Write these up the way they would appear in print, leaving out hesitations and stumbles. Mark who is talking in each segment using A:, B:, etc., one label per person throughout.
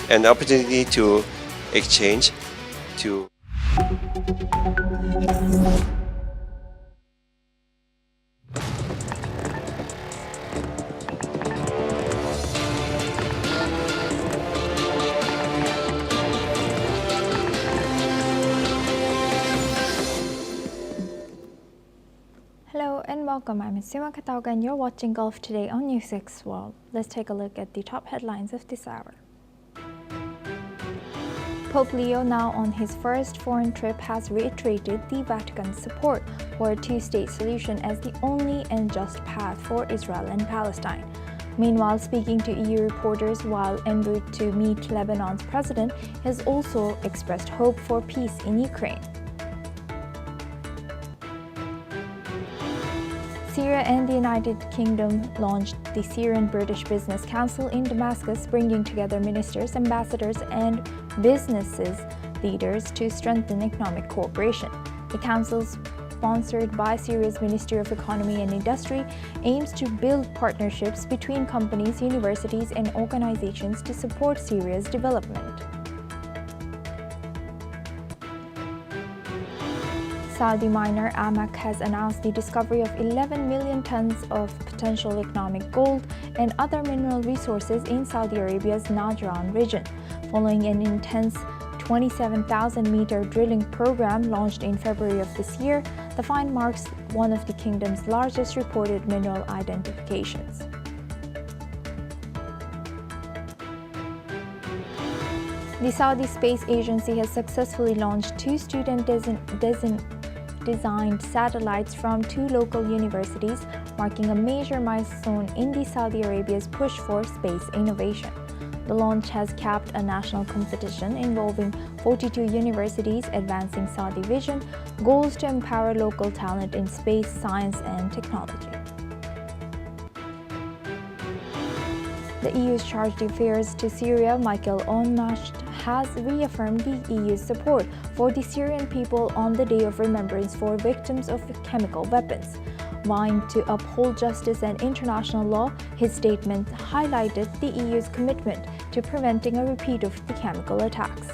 A: an opportunity to exchange, to
B: Hello and welcome. I'm Sima Katauga and you're watching Gulf Today on NewsX World. Let's take a look at the top headlines of this hour. Pope Leo, now on his first foreign trip, has reiterated the Vatican's support for a two-state solution as the only and just path for Israel and Palestine. Meanwhile, speaking to EU reporters while en route to meet Lebanon's president, he has also expressed hope for peace in Ukraine. Syria and the United Kingdom launched the Syrian-British Business Council in Damascus, bringing together ministers, ambassadors, and businesses leaders to strengthen economic cooperation. The council, sponsored by Syria's Ministry of Economy and Industry, aims to build partnerships between companies, universities, and organizations to support Syria's development. Saudi miner Amak has announced the discovery of 11 million tons of potential economic gold and other mineral resources in Saudi Arabia's Najran region. Following an intense 27,000-meter drilling program launched in February of this year, the find marks one of the kingdom's largest reported mineral identifications. The Saudi Space Agency has successfully launched two student-designed satellites from two local universities, marking a major milestone in Saudi Arabia's push for space innovation. The launch has capped a national competition involving 42 universities, advancing Saudi vision, goals to empower local talent in space, science, and technology. The EU's chargé d'affaires to Syria, Michael Onmasht, has reaffirmed the EU's support for the Syrian people on the Day of Remembrance for victims of chemical weapons. Vying to uphold justice and international law, his statement highlighted the EU's commitment to preventing a repeat of the chemical attacks.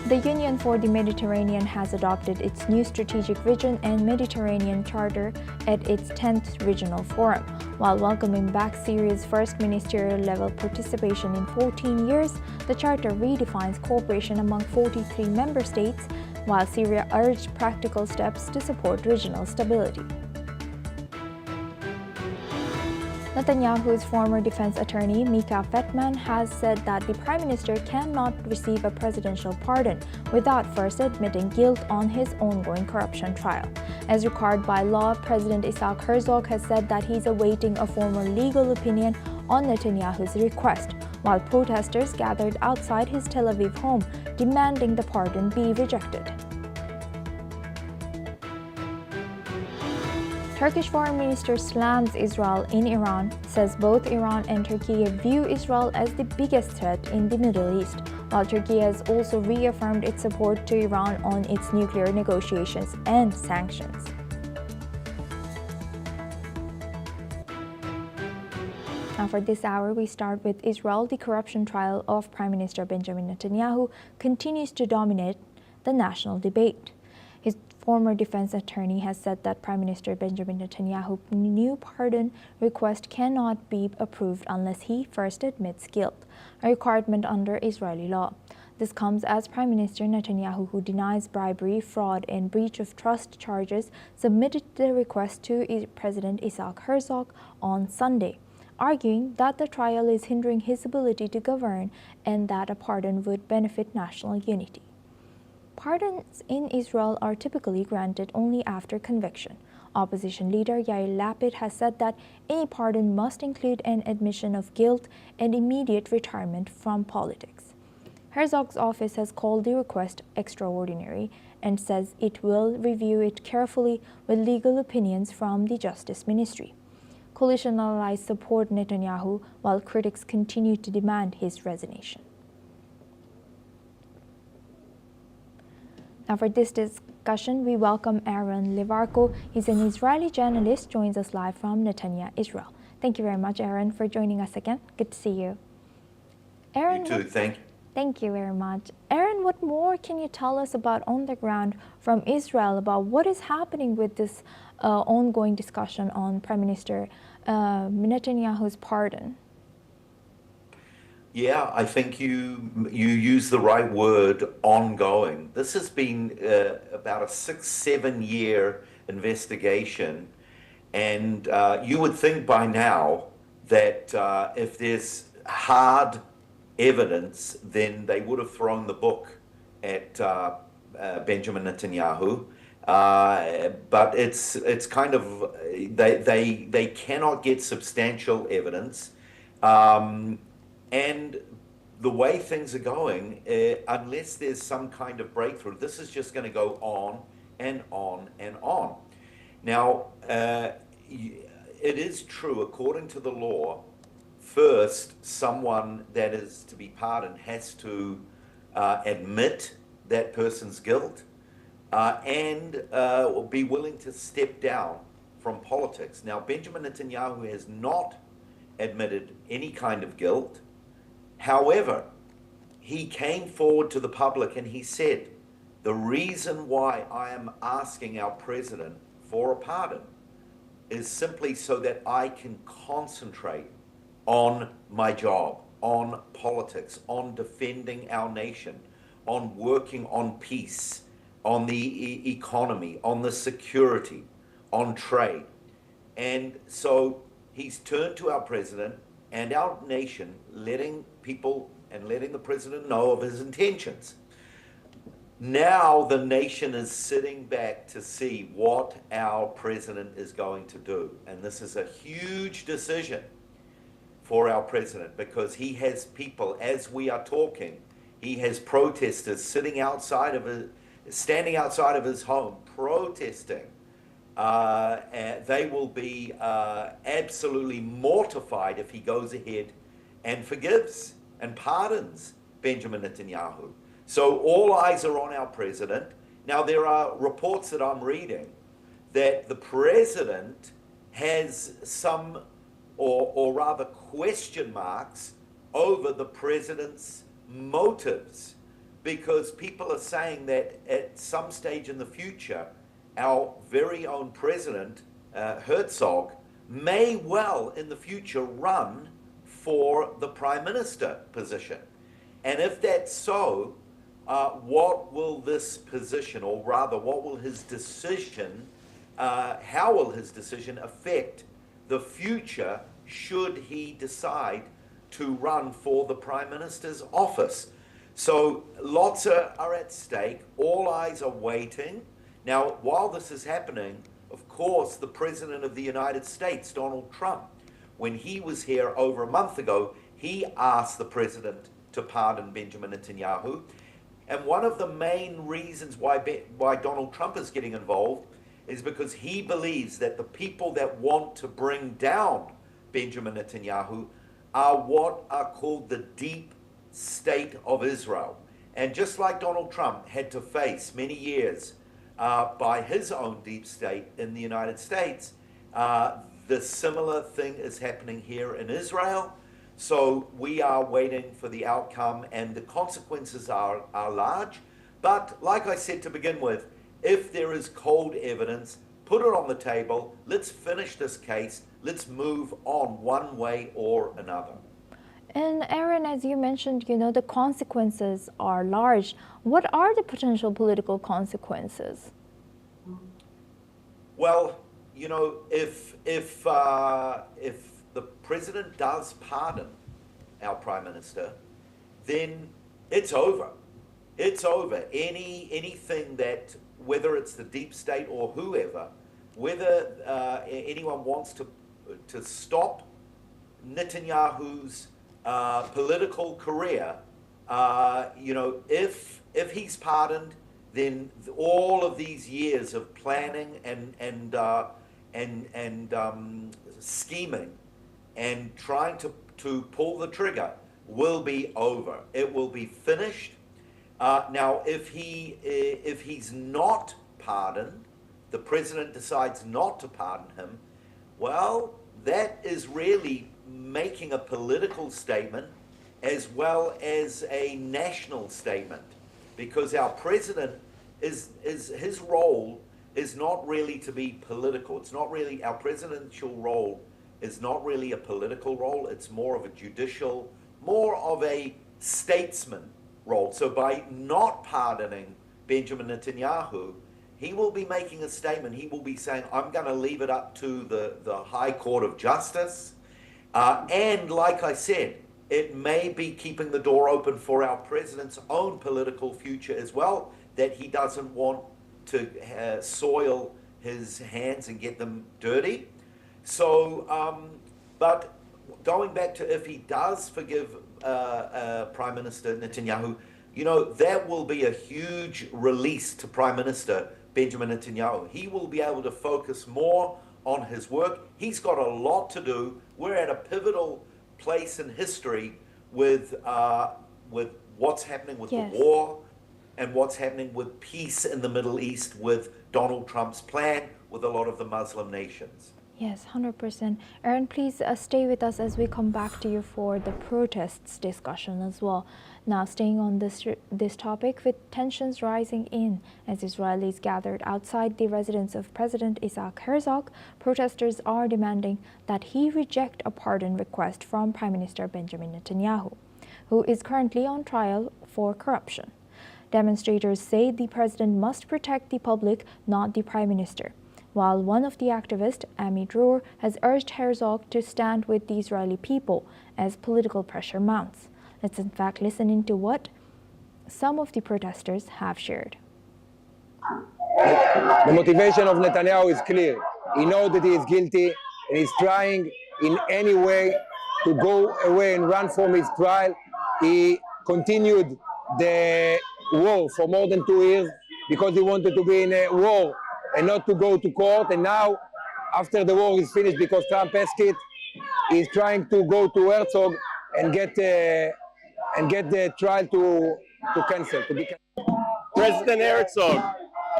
B: The Union for the Mediterranean has adopted its new strategic vision and Mediterranean Charter at its 10th Regional Forum. While welcoming back Syria's first ministerial-level participation in 14 years, the Charter redefines cooperation among 43 member states, while Syria urged practical steps to support regional stability. Netanyahu's former defense attorney, Mika Fettman, has said that the prime minister cannot receive a presidential pardon without first admitting guilt on his ongoing corruption trial. As required by law, President Isaac Herzog has said that he's awaiting a formal legal opinion on Netanyahu's request, while protesters gathered outside his Tel Aviv home demanding the pardon be rejected. Turkish Foreign Minister slams Israel in Iran, says both Iran and Turkey view Israel as the biggest threat in the Middle East, while Turkey has also reaffirmed its support to Iran on its nuclear negotiations and sanctions. Now for this hour, we start with Israel. The corruption trial of Prime Minister Benjamin Netanyahu continues to dominate the national debate. His former defense attorney has said that Prime Minister Benjamin Netanyahu's new pardon request cannot be approved unless he first admits guilt, a requirement under Israeli law. This comes as Prime Minister Netanyahu, who denies bribery, fraud, and breach of trust charges, submitted the request to President Isaac Herzog on Sunday, arguing that the trial is hindering his ability to govern and that a pardon would benefit national unity. Pardons in Israel are typically granted only after conviction. Opposition leader Yair Lapid has said that any pardon must include an admission of guilt and immediate retirement from politics. Herzog's office has called the request extraordinary and says it will review it carefully with legal opinions from the Justice Ministry. Coalition allies support Netanyahu, while critics continue to demand his resignation. Now for this discussion, we welcome Aaron Levarko. He's an Israeli journalist, joins us live from Netanya, Israel. Thank you very much, Aaron, for joining us again. Good to see you. Aaron,
C: You too, thank you.
B: Thank you very much. Aaron, what more can you tell us about on the ground from Israel about what is happening with this ongoing discussion on Prime Minister Netanyahu's pardon?
C: Yeah, I think you use the right word, ongoing. This has been about a 6-7 year investigation, and you would think by now that if there's hard evidence, then they would have thrown the book at Benjamin Netanyahu. But it's kind of they cannot get substantial evidence, and the way things are going, unless there's some kind of breakthrough, this is just going to go on and on and on. Now, it is true, according to the law, first, someone that is to be pardoned has to admit that person's guilt and be willing to step down from politics. Now, Benjamin Netanyahu has not admitted any kind of guilt. However, he came forward to the public and he said, the reason why I am asking our president for a pardon is simply so that I can concentrate on my job, on politics, on defending our nation, on working on peace, on the economy, on the security, on trade. And so he's turned to our president and our nation, letting people and letting the president know of his intentions. Now the nation is sitting back to see what our president is going to do. And this is a huge decision for our president, because he has people, as we are talking, he has protesters standing outside of his home protesting. They will be absolutely mortified if he goes ahead and forgives and pardons Benjamin Netanyahu. So all eyes are on our president. Now, there are reports that I'm reading that the president has some, or rather question marks over the president's motives, because people are saying that at some stage in the future, our very own President Herzog may well in the future run for the Prime Minister position. And if that's so, what will this position, or rather what will his decision, how will his decision affect the future should he decide to run for the Prime Minister's office? So lots are at stake. All eyes are waiting. Now, while this is happening, of course, the President of the United States, Donald Trump, when he was here over a month ago, he asked the President to pardon Benjamin Netanyahu. And one of the main reasons why Donald Trump is getting involved is because he believes that the people that want to bring down Benjamin Netanyahu are what are called the deep state of Israel. And just like Donald Trump had to face many years by his own deep state in the United States, the similar thing is happening here in Israel. So we are waiting for the outcome, and the consequences are large. But like I said to begin with, if there is cold evidence, put it on the table. Let's finish this case. Let's move on one way or another.
B: And Aaron, as you mentioned, the consequences are large. What are the potential political consequences?
C: Well, if the president does pardon our prime minister, then it's over. It's over. Anything that, whether it's the deep state or whoever, whether anyone wants to stop Netanyahu's political career, if he's pardoned, then all of these years of planning and scheming and trying to pull the trigger will be over. It will be finished. Now, if he's not pardoned, the president decides not to pardon him, well, that is really making a political statement as well as a national statement, because our president is his role is not really to be political. It's not really, our presidential role is not really a political role. It's more of a judicial, more of a statesman role. So by not pardoning Benjamin Netanyahu, he will be making a statement. He will be saying, I'm going to leave it up to the High Court of Justice. And like I said, it may be keeping the door open for our president's own political future as well, that he doesn't want to soil his hands and get them dirty. So, but going back to if he does forgive Prime Minister Netanyahu, you know, that will be a huge release to Prime Minister Benjamin Netanyahu. He will be able to focus more on his work. He's got a lot to do. We're at a pivotal place in history with what's happening with the war and what's happening with peace in the Middle East with Donald Trump's plan with a lot of the Muslim nations.
B: Yes, 100%. Aaron, please stay with us as we come back to you for the protests discussion as well. Now, staying on this topic, with tensions rising in as Israelis gathered outside the residence of President Isaac Herzog, protesters are demanding that he reject a pardon request from Prime Minister Benjamin Netanyahu, who is currently on trial for corruption. Demonstrators say the president must protect the public, not the prime minister, while one of the activists, Amy Dror, has urged Herzog to stand with the Israeli people as political pressure mounts. Let's in fact listen into what some of the protesters have shared.
D: The motivation of Netanyahu is clear. He knows that he is guilty and he's trying in any way to go away and run from his trial. He continued the war for more than 2 years because he wanted to be in a war and not to go to court. And now, after the war is finished, because Trump asked it, he's trying to go to Herzog and get the trial to cancel.
E: President Herzog,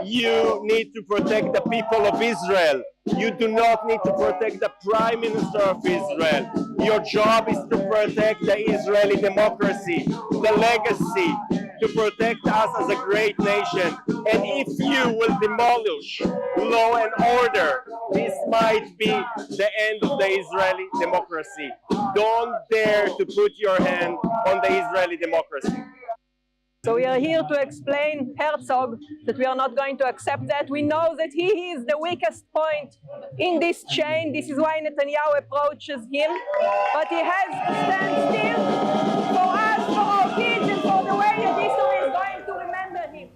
E: you need to protect the people of Israel. You do not need to protect the Prime Minister of Israel. Your job is to protect the Israeli democracy, the legacy, to protect us as a great nation. And if you will demolish law and order, this might be the end of the Israeli democracy. Don't dare to put your hand on the Israeli democracy.
F: So we are here to explain Herzog that we are not going to accept that. We know that he is the weakest point in this chain. This is why Netanyahu approaches him. But he has to stand still for us, for our kids, and for the way that history is going to remember him.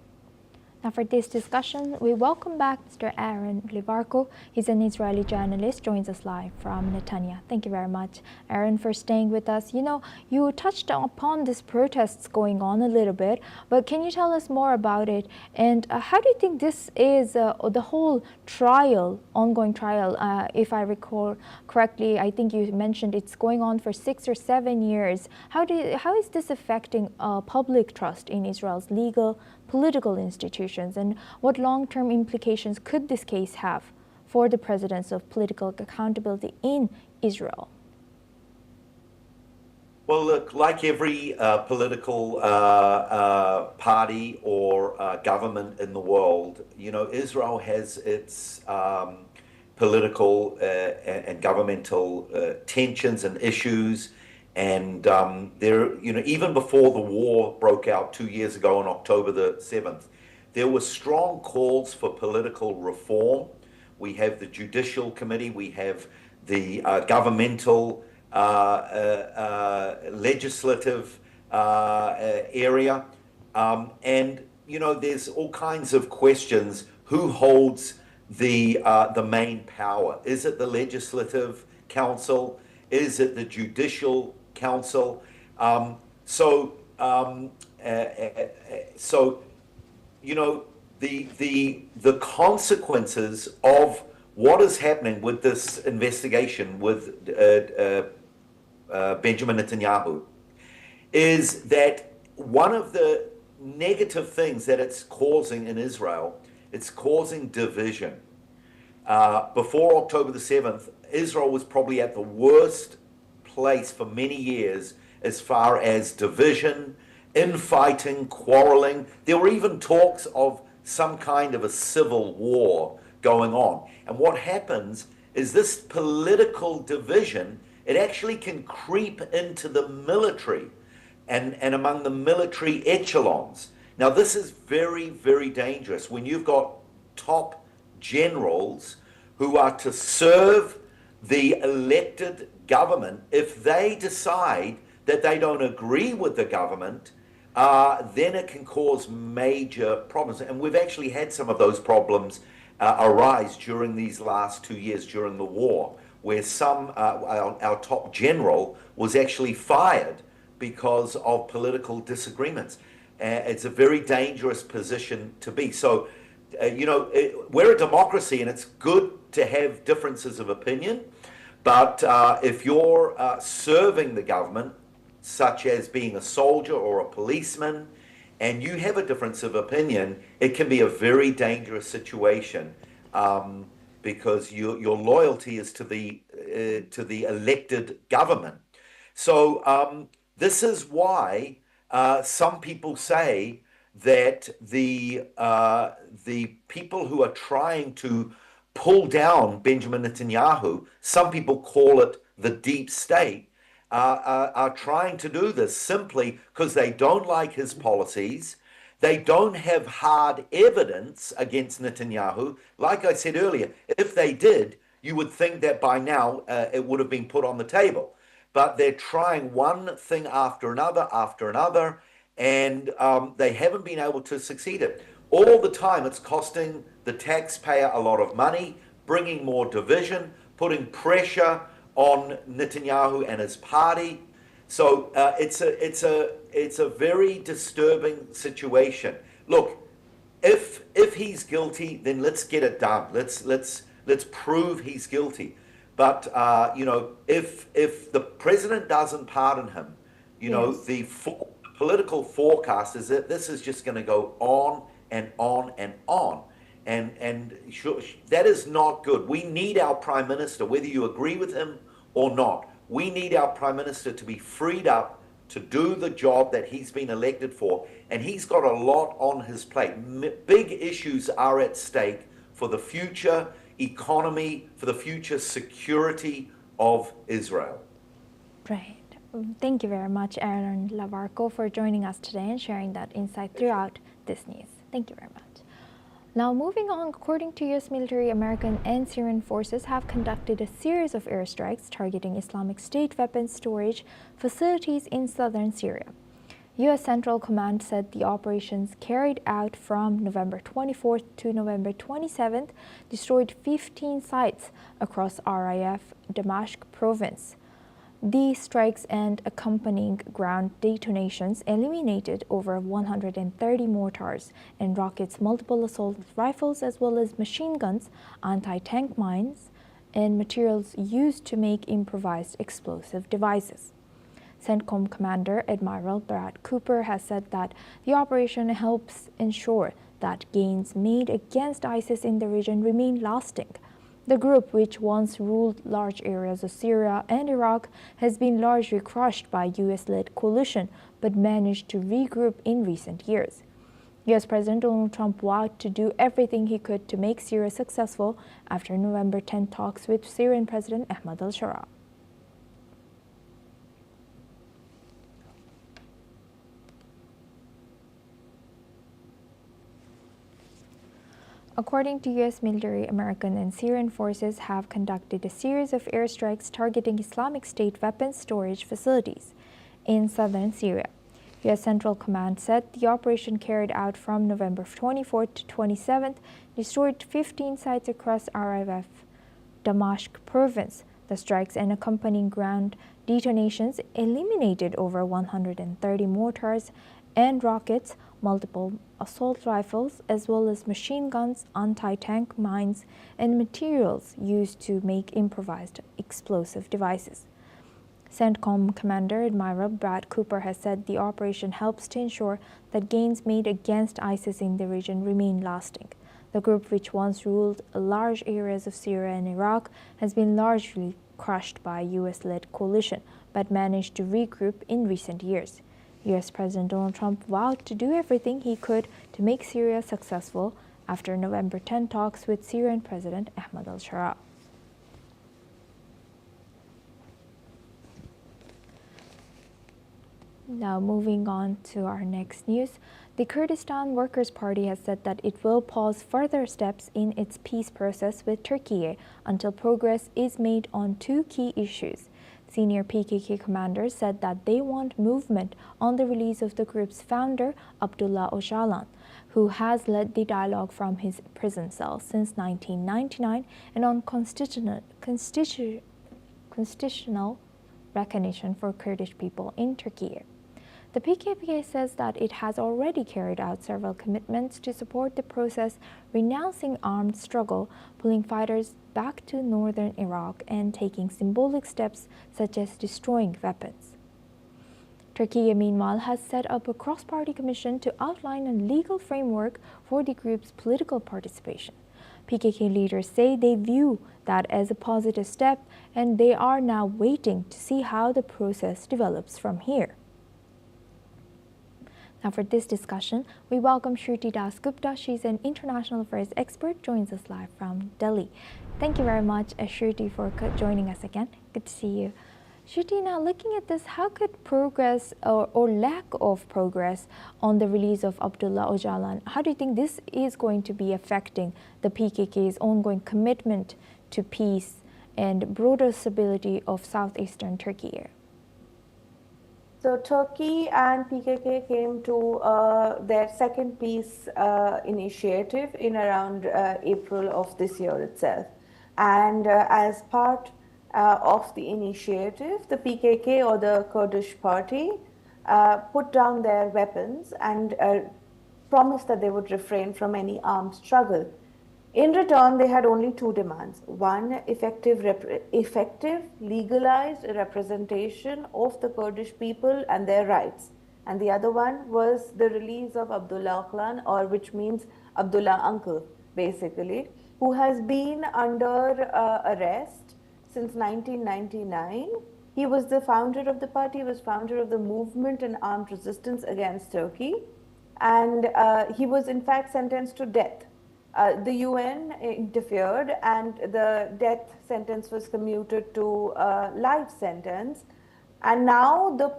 B: Now for this discussion, we welcome back Mr. Aaron Livarko. He's an Israeli journalist, joins us live from Netanya. Thank you very much, Aaron, for staying with us. You know, you touched upon these protests going on a little bit, but can you tell us more about it? And how do you think this is, the whole trial, ongoing trial, if I recall correctly, I think you mentioned it's going on for 6 or 7 years. How is this affecting public trust in Israel's legal, political institutions, and what long-term implications could this case have for the presence of political accountability in Israel?
C: Well, look, like every political party or government in the world, you know, Israel has its political and governmental tensions and issues. And there, you know, even before the war broke out 2 years ago on October the 7th, there were strong calls for political reform. We have the Judicial Committee, we have the governmental legislative area. And, you know, there's all kinds of questions. Who holds the main power? Is it the Legislative Council? Is it the Judicial Council? So you know, the consequences of what is happening with this investigation with Benjamin Netanyahu is that one of the negative things that it's causing in Israel, it's causing division. before October the 7th, Israel was probably at the worst place for many years as far as division, infighting, quarreling. There were even talks of some kind of a civil war going on. And what happens is this political division, it actually can creep into the military and among the military echelons. Now, this is very, very dangerous when you've got top generals who are to serve the elected government. If they decide that they don't agree with the government, then it can cause major problems. And we've actually had some of those problems arise during these last 2 years during the war, where our top general was actually fired because of political disagreements. It's a very dangerous position to be. So, we're a democracy, and it's good to have differences of opinion. But if you're serving the government, such as being a soldier or a policeman, and you have a difference of opinion, it can be a very dangerous situation because your loyalty is to the elected government. So this is why some people say that the people who are trying to pull down Benjamin Netanyahu, some people call it the deep state, are trying to do this simply because they don't like his policies. They don't have hard evidence against Netanyahu. Like I said earlier, if they did, you would think that by now it would have been put on the table. But they're trying one thing after another, and they haven't been able to succeed it. All the time, it's costing the taxpayer a lot of money, bringing more division, putting pressure on Netanyahu and his party. So it's a very disturbing situation. Look, if he's guilty, then let's get it done. Let's prove he's guilty. But if the president doesn't pardon him, the political forecast is that this is just going to go on and on and on. And that is not good. We need our prime minister, whether you agree with him or not. We need our prime minister to be freed up to do the job that he's been elected for. And he's got a lot on his plate. Big issues are at stake for the future economy, for the future security of Israel.
B: Right. Thank you very much, Aaron Lavarco, for joining us today and sharing that insight throughout this news. Thank you very much. Now, moving on, according to U.S. military, American and Syrian forces have conducted a series of airstrikes targeting Islamic State weapons storage facilities in southern Syria. U.S. Central Command said the operations carried out from November 24th to November 27th destroyed 15 sites across RIF Damascus province. These strikes and accompanying ground detonations eliminated over 130 mortars and rockets, multiple assault rifles, as well as machine guns, anti-tank mines, and materials used to make improvised explosive devices. CENTCOM Commander Admiral Brad Cooper has said that the operation helps ensure that gains made against ISIS in the region remain lasting. The group, which once ruled large areas of Syria and Iraq, has been largely crushed by U.S.-led coalition, but managed to regroup in recent years. U.S. President Donald Trump vowed to do everything he could to make Syria successful after November 10 talks with Syrian President Ahmad al-Shara. According to U.S. military, American and Syrian forces have conducted a series of airstrikes targeting Islamic State weapons storage facilities in southern Syria. U.S. Central Command said the operation carried out from November 24th to 27th destroyed 15 sites across RIF Damascus province. The strikes and accompanying ground detonations eliminated over 130 mortars and rockets, multiple assault rifles, as well as machine guns, anti-tank mines, and materials used to make improvised explosive devices. CENTCOM Commander Admiral Brad Cooper has said the operation helps to ensure that gains made against ISIS in the region remain lasting. The group, which once ruled large areas of Syria and Iraq, has been largely crushed by a US-led coalition, but managed to regroup in recent years. US President Donald Trump vowed to do everything he could to make Syria successful after November 10 talks with Syrian President Ahmad al-Shara. Now moving on to our next news. The Kurdistan Workers' Party has said that it will pause further steps in its peace process with Turkey until progress is made on two key issues. Senior PKK commanders said that they want movement on the release of the group's founder, Abdullah Öcalan, who has led the dialogue from his prison cell since 1999, and on constitutional recognition for Kurdish people in Turkey. The PKK says that it has already carried out several commitments to support the process, renouncing armed struggle, pulling fighters back to northern Iraq, and taking symbolic steps such as destroying weapons. Turkey, meanwhile, has set up a cross-party commission to outline a legal framework for the group's political participation. PKK leaders say they view that as a positive step, and they are now waiting to see how the process develops from here. Now for this discussion, we welcome Shruti Das Gupta. She's an international affairs expert, joins us live from Delhi. Thank you very much, Shruti, for joining us again. Good to see you. Shruti, now looking at this, how could progress or lack of progress on the release of Abdullah Öcalan, how do you think this is going to be affecting the PKK's ongoing commitment to peace and broader stability of southeastern Turkey?
G: So Turkey and PKK came to their second peace initiative in around April of this year itself. And as part of the initiative, the PKK, or the Kurdish party, put down their weapons and promised that they would refrain from any armed struggle. In return, they had only two demands. One, effective legalized representation of the Kurdish people and their rights. And the other one was the release of Abdullah Öcalan, or which means Abdullah Uncle, basically, who has been under arrest since 1999. He was the founder of the party, he was founder of the movement and armed resistance against Turkey. And he was in fact sentenced to death. The UN interfered and the death sentence was commuted to life sentence. And now the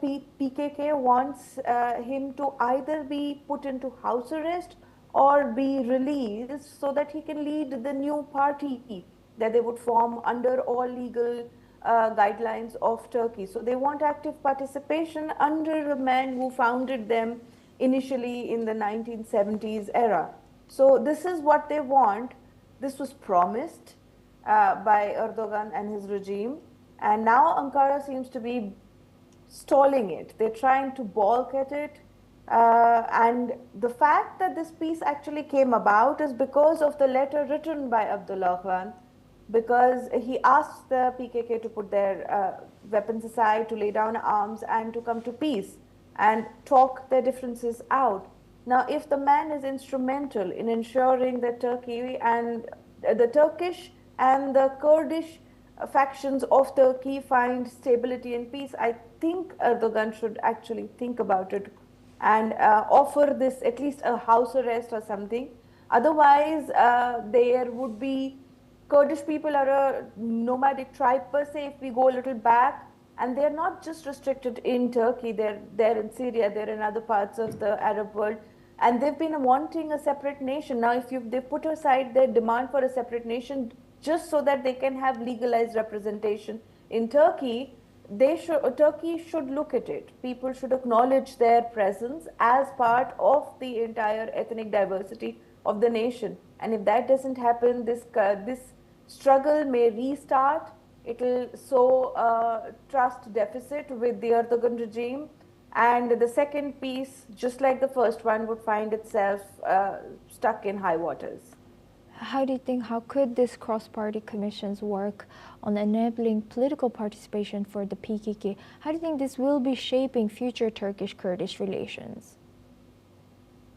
G: PKK wants him to either be put into house arrest or be released so that he can lead the new party that they would form under all legal guidelines of Turkey. So they want active participation under a man who founded them initially in the 1970s era. So this is what they want. This was promised by Erdogan and his regime, and now Ankara seems to be stalling it. They're trying to balk at it, and the fact that this peace actually came about is because of the letter written by Abdullah Öcalan, because he asked the PKK to put their weapons aside, to lay down arms, and to come to peace and talk their differences out. Now, if the man is instrumental in ensuring that Turkey and the Turkish and the Kurdish factions of Turkey find stability and peace, I think Erdogan should actually think about it and offer this at least a house arrest or something. Otherwise, there would be, Kurdish people are a nomadic tribe per se, if we go a little back, and they're not just restricted in Turkey, they're in Syria, they're in other parts of the Arab world. And they've been wanting a separate nation. Now, if they put aside their demand for a separate nation just so that they can have legalized representation in Turkey, Turkey should look at it. People should acknowledge their presence as part of the entire ethnic diversity of the nation. And if that doesn't happen, this struggle may restart. It will sow a trust deficit with the Erdogan regime. And the second piece, just like the first one, would find itself stuck in high waters.
B: How do you think, how could this cross-party commissions work on enabling political participation for the PKK? How do you think this will be shaping future Turkish-Kurdish relations?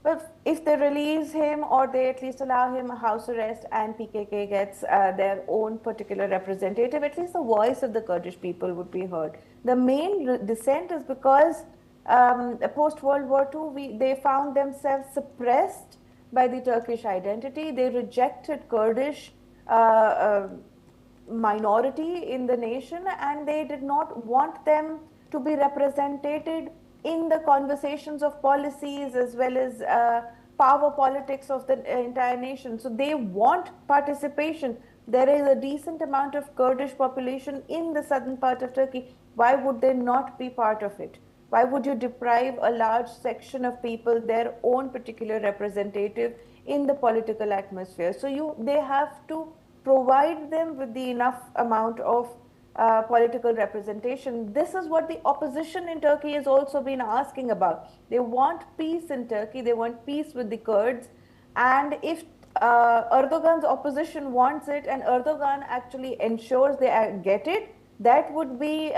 G: But if they release him or they at least allow him a house arrest and PKK gets their own particular representative, at least the voice of the Kurdish people would be heard. The main dissent is because post-World War II, they found themselves suppressed by the Turkish identity. They rejected Kurdish minority in the nation, and they did not want them to be represented in the conversations of policies as well as power politics of the entire nation. So they want participation. There is a decent amount of Kurdish population in the southern part of Turkey. Why would they not be part of it? Why would you deprive a large section of people their own particular representative in the political atmosphere? So they have to provide them with the enough amount of political representation. This is what the opposition in Turkey has also been asking about. They want peace in Turkey. They want peace with the Kurds. And if Erdogan's opposition wants it and Erdogan actually ensures they get it, that would be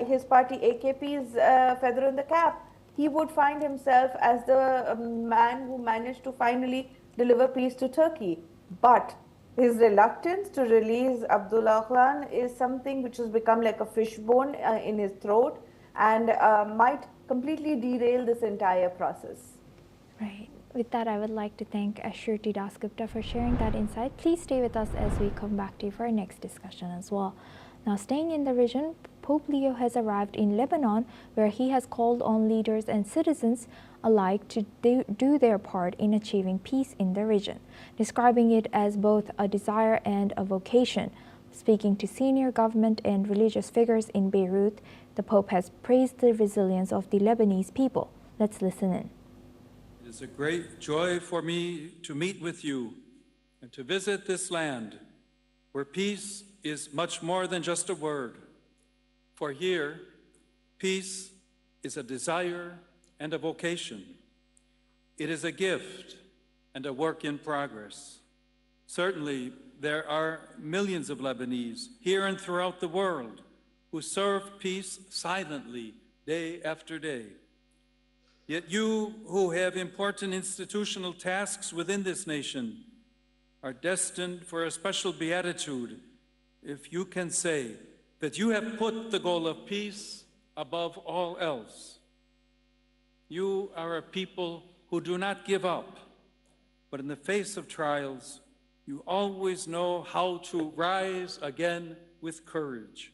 G: his party AKP's feather in the cap. He would find himself as the man who managed to finally deliver peace to Turkey. But his reluctance to release Abdullah Öcalan is something which has become like a fishbone in his throat and might completely derail this entire process.
B: Right. With that, I would like to thank Shruti Dasgupta for sharing that insight. Please stay with us as we come back to you for our next discussion as well. Now, staying in the region, Pope Leo has arrived in Lebanon, where he has called on leaders and citizens alike to do their part in achieving peace in the region, describing it as both a desire and a vocation. Speaking to senior government and religious figures in Beirut, the Pope has praised the resilience of the Lebanese people. Let's listen in.
H: It is a great joy for me to meet with you and to visit this land where peace is much more than just a word. For here, peace is a desire and a vocation. It is a gift and a work in progress. Certainly, there are millions of Lebanese here and throughout the world who serve peace silently day after day. Yet you who have important institutional tasks within this nation are destined for a special beatitude if you can say that you have put the goal of peace above all else. You are a people who do not give up, but in the face of trials, you always know how to rise again with courage.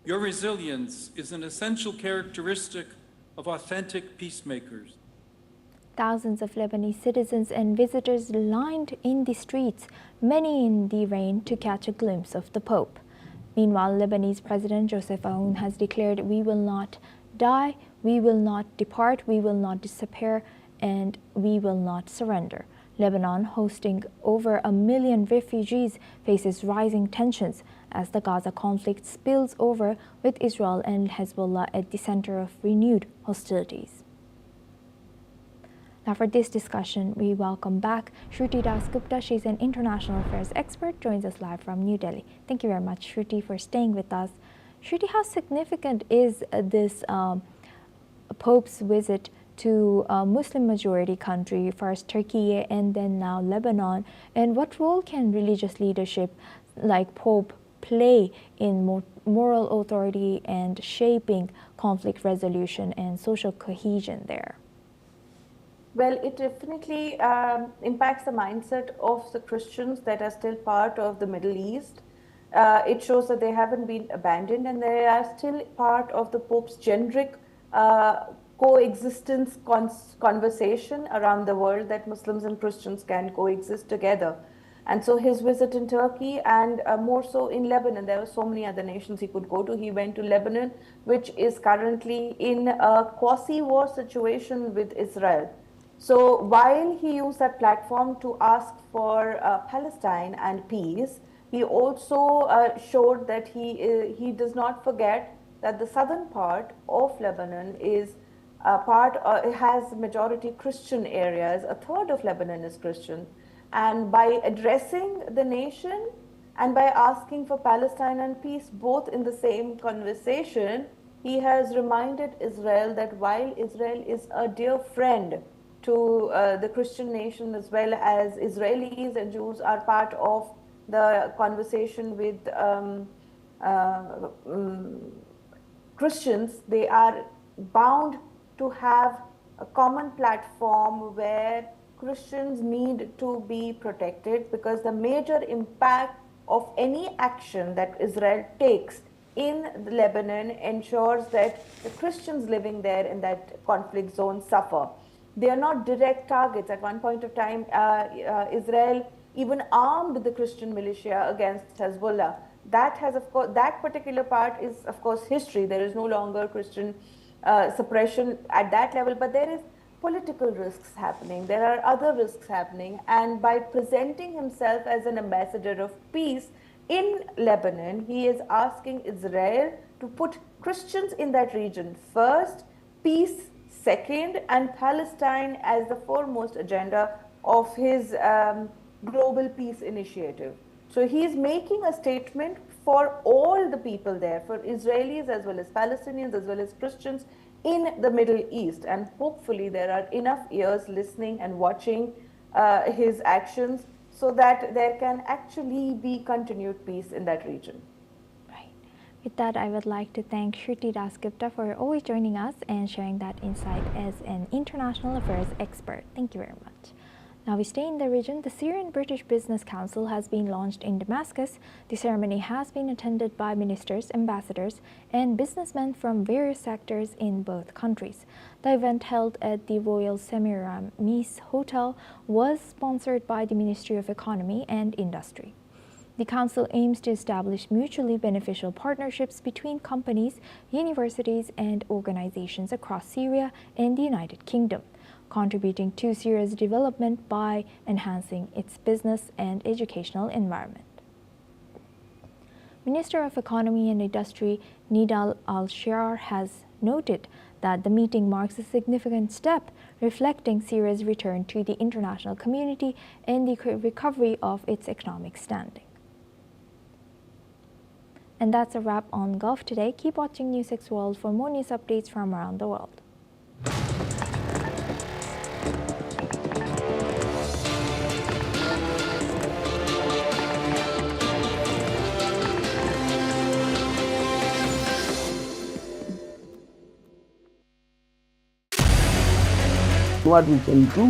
H: Your resilience is an essential characteristic of authentic peacemakers.
B: Thousands of Lebanese citizens and visitors lined in the streets, many in the rain, to catch a glimpse of the Pope. Meanwhile, Lebanese President Joseph Aoun has declared, "We will not die, we will not depart, we will not disappear, and we will not surrender." Lebanon, hosting over 1 million refugees, faces rising tensions as the Gaza conflict spills over, with Israel and Hezbollah at the center of renewed hostilities. Now for this discussion, we welcome back Shruti Dasgupta. She's an international affairs expert, joins us live from New Delhi. Thank you very much, Shruti, for staying with us. Shruti, how significant is this Pope's visit to a Muslim-majority country, first Turkey and then now Lebanon? And what role can religious leadership like Pope play in moral authority and shaping conflict resolution and social cohesion there?
G: Well, it definitely impacts the mindset of the Christians that are still part of the Middle East. It shows that they haven't been abandoned and they are still part of the Pope's generic coexistence conversation around the world, that Muslims and Christians can coexist together. And so his visit in Turkey and more so in Lebanon, there were so many other nations he could go to. He went to Lebanon, which is currently in a quasi-war situation with Israel. So while he used that platform to ask for Palestine and peace, he also showed that he does not forget that the southern part of Lebanon is has majority Christian areas. A third of Lebanon is Christian. And by addressing the nation and by asking for Palestine and peace both in the same conversation, he has reminded Israel that while Israel is a dear friend to the Christian nation, as well as Israelis and Jews are part of the conversation with Christians. They are bound to have a common platform where Christians need to be protected, because the major impact of any action that Israel takes in Lebanon ensures that the Christians living there in that conflict zone suffer. They are not direct targets. At one point of time, Israel even armed the Christian militia against Hezbollah. That has, of course, that particular part is, of course, history. There is no longer Christian suppression at that level, but there is political risks happening. There are other risks happening, and by presenting himself as an ambassador of peace in Lebanon, he is asking Israel to put Christians in that region first, peace second, and Palestine as the foremost agenda of his global peace initiative. So he is making a statement for all the people there, for Israelis as well as Palestinians as well as Christians in the Middle East, and hopefully there are enough ears listening and watching his actions so that there can actually be continued peace in that region.
B: Right. With that, I would like to thank Shruti Dasgupta for always joining us and sharing that insight as an international affairs expert. Thank you very much. Now we stay in the region. The Syrian-British Business Council has been launched in Damascus. The ceremony has been attended by ministers, ambassadors, and businessmen from various sectors in both countries. The event, held at the Royal Semiramis Hotel, was sponsored by the Ministry of Economy and Industry. The council aims to establish mutually beneficial partnerships between companies, universities, and organizations across Syria and the United Kingdom, contributing to Syria's development by enhancing its business and educational environment. Minister of Economy and Industry Nidal Al-Shiar has noted that the meeting marks a significant step, reflecting Syria's return to the international community and the recovery of its economic standing. And that's a wrap on Gulf Today. Keep watching NewsX World for more news updates from around the world.
I: What we can do